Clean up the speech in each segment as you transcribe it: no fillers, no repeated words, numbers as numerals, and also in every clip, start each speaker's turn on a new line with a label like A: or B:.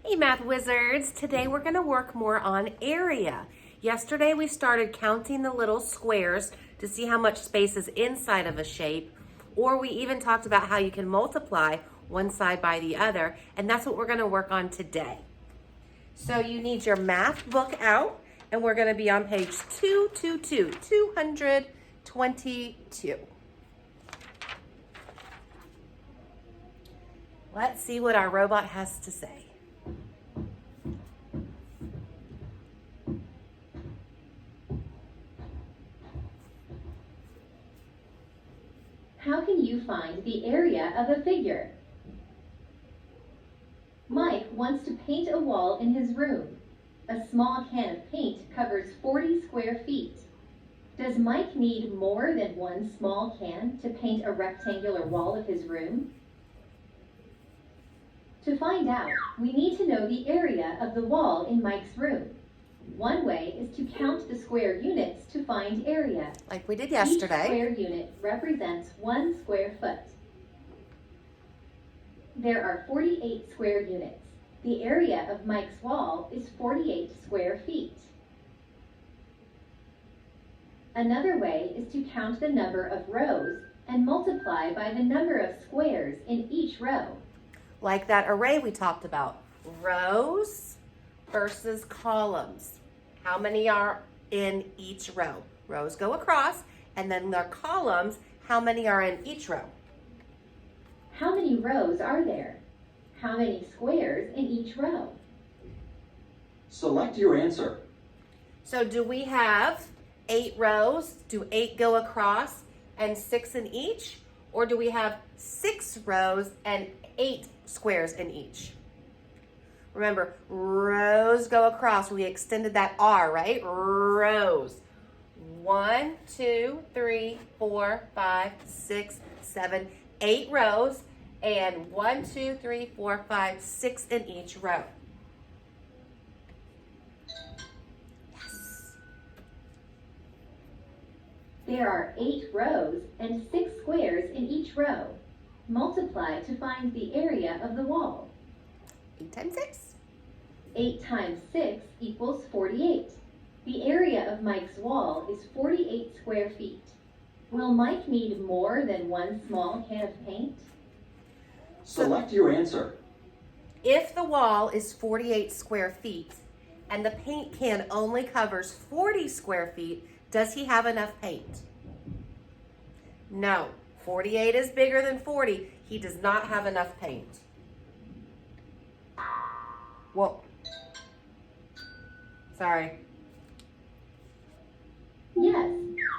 A: Hey Math Wizards, today we're going to work more on area. Yesterday we started counting the little squares to see how much space is inside of a shape, or we even talked about how you can multiply one side by the other, and that's what we're going to work on today. So you need your math book out, and we're going to be on page 222. Let's see what our robot has to say.
B: How can you find the area of a figure? Mike wants to paint a wall in his room. A small can of paint covers 40 square feet. Does Mike need more than one small can to paint a rectangular wall of his room? To find out, we need to know the area of the wall in Mike's room. One way is to count the square units to find area.
A: Like we did yesterday.
B: Each square unit represents 1 square foot. There are 48 square units. The area of Mike's wall is 48 square feet. Another way is to count the number of rows and multiply by the number of squares in each row.
A: Like that array we talked about. Rows versus columns. How many are in each row? Rows go across, and then their columns, how many are in each row?
B: How many rows are there? How many squares in each row?
C: Select your answer.
A: So do we have 8 rows? Do 8 go across and 6 in each? Or do we have 6 rows and 8 squares in each? Remember, rows go across. We extended that R, right? Rows. 1, 2, 3, 4, 5, 6, 7, 8 rows, and 1, 2, 3, 4, 5, 6 in each row. Yes.
B: There are 8 rows and 6 squares in each row. Multiply to find the area of the wall.
A: 8 times 6.
B: 8 times 6 equals 48. The area of Mike's wall is 48 square feet. Will Mike need more than one small can of paint?
C: Select your answer.
A: If the wall is 48 square feet and the paint can only covers 40 square feet, does he have enough paint? No. 48 is bigger than 40. He does not have enough paint. Whoa. Sorry.
B: Yes,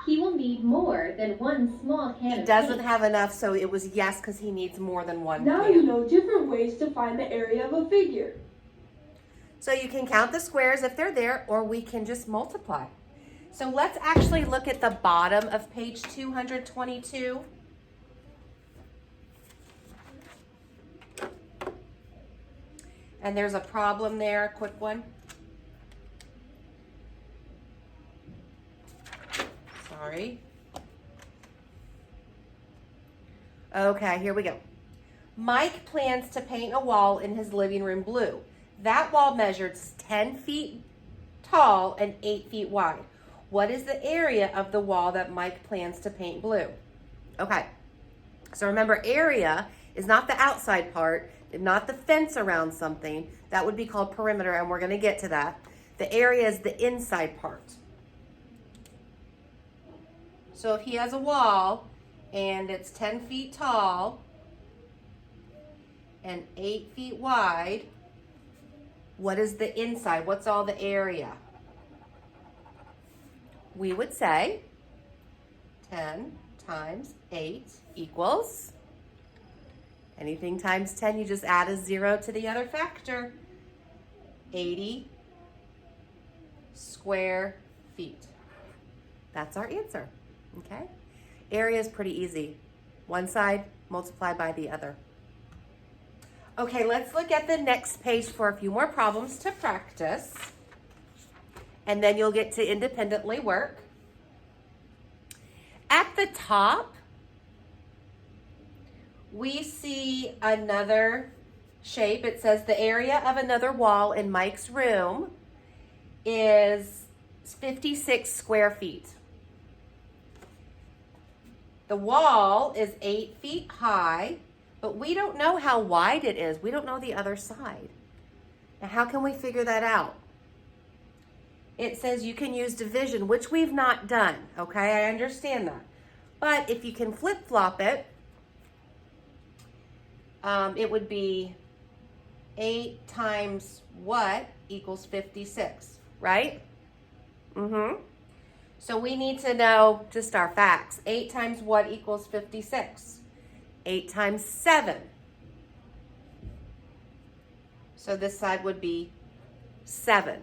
B: he will need more than one small can
A: He
B: of
A: doesn't
B: paint.
A: have enough, so it was yes because he needs more than one
D: Now
A: can.
D: you know different ways to find the area of a figure.
A: So you can count the squares if they're there, or we can just multiply. So let's actually look at the bottom of page 222. And there's a problem there, a quick one. Sorry. Okay, here we go. Mike plans to paint a wall in his living room blue. That wall measured 10 feet tall and 8 feet wide. What is the area of the wall that Mike plans to paint blue? Okay, so remember, area is not the outside part, not the fence around something. That would be called perimeter, and we're going to get to that. The area is the inside part. So if he has a wall and it's 10 feet tall and 8 feet wide, what is the inside? What's all the area? We would say 10 times 8 equals, anything times 10, you just add a 0 to the other factor. 80 square feet. That's our answer, okay? Area is pretty easy. One side multiplied by the other. Okay, let's look at the next page for a few more problems to practice. And then you'll get to independently work. At the top, we see another shape, it says the area of another wall in Mike's room is 56 square feet. The wall is 8 feet high, but we don't know how wide it is. We don't know the other side. Now, how can we figure that out? It says you can use division, which we've not done, okay? I understand that. But if you can flip-flop it, it would be 8 times what equals 56, right? So we need to know just our facts. 8 times what equals 56? 8 times 7. So this side would be 7.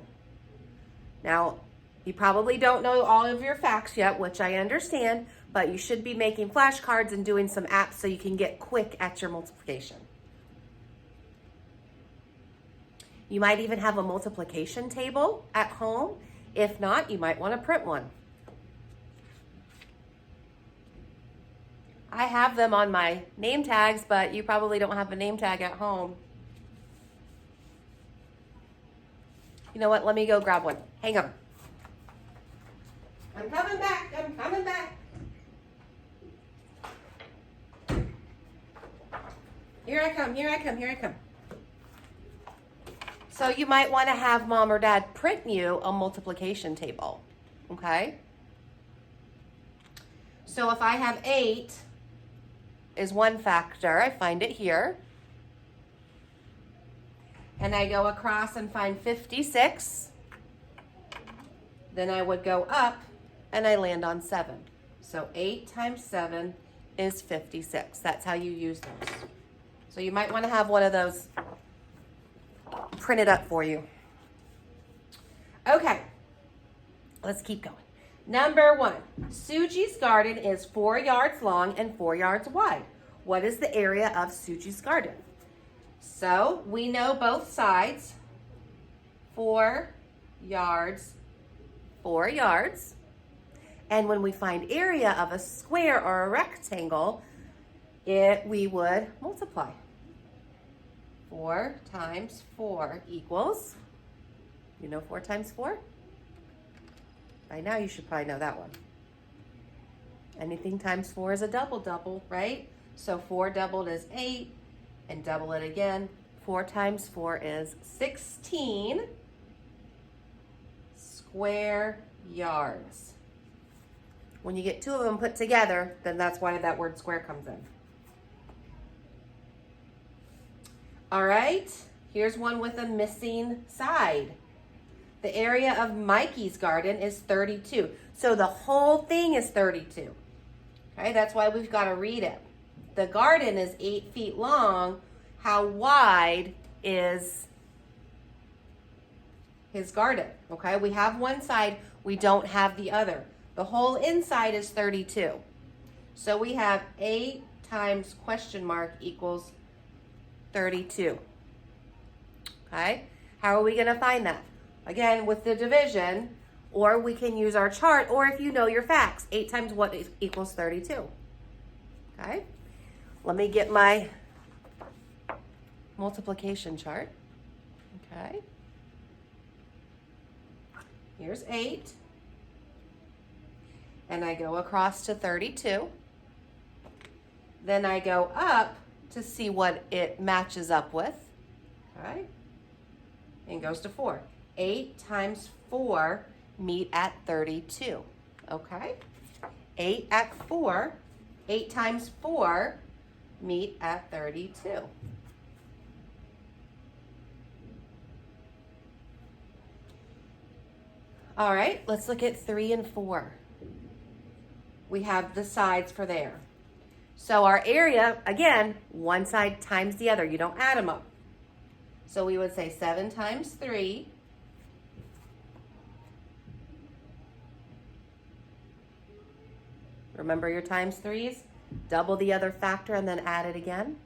A: Now, you probably don't know all of your facts yet, which I understand, but you should be making flashcards and doing some apps so you can get quick at your multiplication. You might even have a multiplication table at home. If not, you might want to print one. I have them on my name tags, but you probably don't have a name tag at home. You know what? Let me go grab one. Hang on. I'm coming back. I'm coming back. Here I come. Here I come. Here I come. So you might want to have mom or dad print you a multiplication table. Okay? So if I have 8 is one factor, I find it here. And I go across and find 56. Then I would go up and I land on 7. So 8 times 7 is 56. That's how you use those. So you might want to have one of those printed up for you. Okay, let's keep going. Number 1, Suji's garden is 4 yards long and 4 yards wide. What is the area of Suji's garden? So we know both sides. 4 yards, 4 yards. And when we find area of a square or a rectangle, we would multiply. 4 times 4 equals, you know 4 times 4? By now you should probably know that one. Anything times 4 is a double, right? So 4 doubled is 8, and double it again. 4 times 4 is 16 square yards. When you get 2 of them put together, then that's why that word square comes in. All right, here's one with a missing side. The area of Mikey's garden is 32. So the whole thing is 32. Okay, that's why we've got to read it. The garden is 8 feet long. How wide is his garden? Okay, we have one side, we don't have the other. The whole inside is 32. So we have 8 times question mark equals 32. Okay, how are we going to find that? Again, with the division, or we can use our chart, or if you know your facts, 8 times what equals 32. Okay, let me get my multiplication chart. Okay, here's 8, and I go across to 32. Then I go up to see what it matches up with. Okay, and goes to 4. 8 times 4 meet at 32. Okay, 8 times 4 meet at 32. All right, let's look at 3 and 4. We have the sides for there. So our area, again, one side times the other. You don't add them up. So we would say 7 times 3 . Remember your times 3s? Double the other factor and then add it again.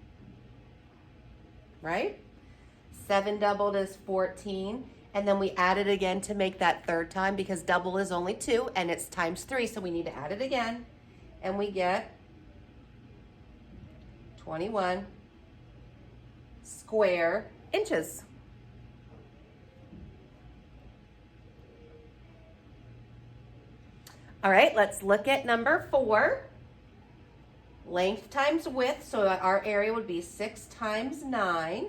A: Right? 7 doubled is 14. And then we add it again to make that third time because double is only 2 and it's times 3. So we need to add it again. And we get 21 square inches. All right, let's look at number 4. Length times width, so our area would be 6 times 9.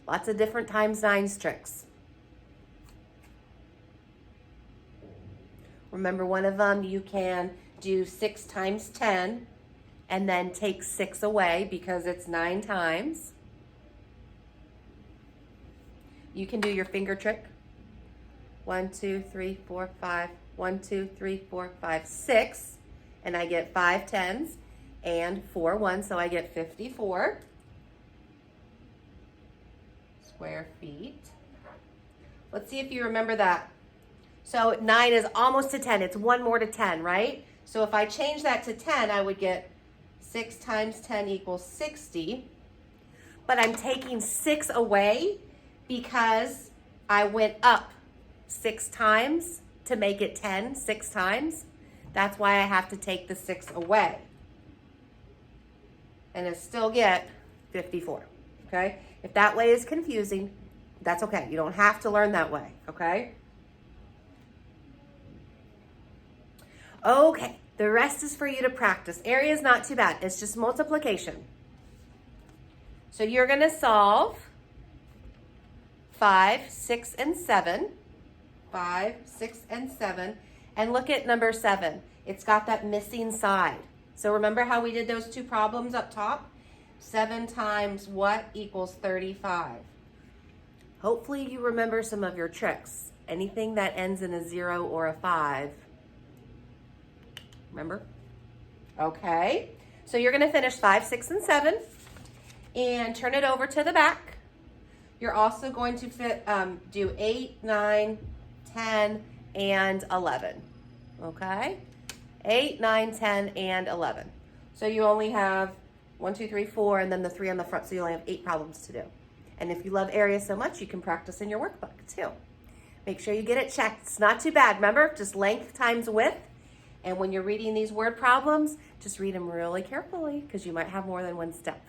A: Lots of different times 9s tricks. Remember one of them, you can do 6 times 10 and then take 6 away because it's 9 times. You can do your finger trick. 1, 2, 3, 4, 5. 1, 2, 3, 4, 5, 6. And I get 5 10s and 4 1s, so I get 54 square feet. Let's see if you remember that. So 9 is almost to 10. It's 1 more to 10, right? So if I change that to 10, I would get 6 times 10 equals 60. But I'm taking 6 away because I went up 6 times to make it 10, 6 times. That's why I have to take the 6 away. And I still get 54, okay? If that way is confusing, that's okay. You don't have to learn that way, okay? Okay, the rest is for you to practice. Area is not too bad. It's just multiplication. So you're going to solve 5, 6, and 7. 5, 6, and 7. And look at number 7. It's got that missing side. So remember how we did those 2 problems up top? 7 times what equals 35? Hopefully you remember some of your tricks. Anything that ends in a 0 or a 5. Remember? Okay. So you're going to finish 5, 6, and 7 and turn it over to the back. You're also going to do 8, 9, 10, and 11. Okay? 8, 9, 10, and 11. So you only have 1, 2, 3, 4, and then the 3 on the front, so you only have 8 problems to do. And if you love area so much, you can practice in your workbook too. Make sure you get it checked. It's not too bad. Remember, just length times width. And when you're reading these word problems, just read them really carefully because you might have more than one step.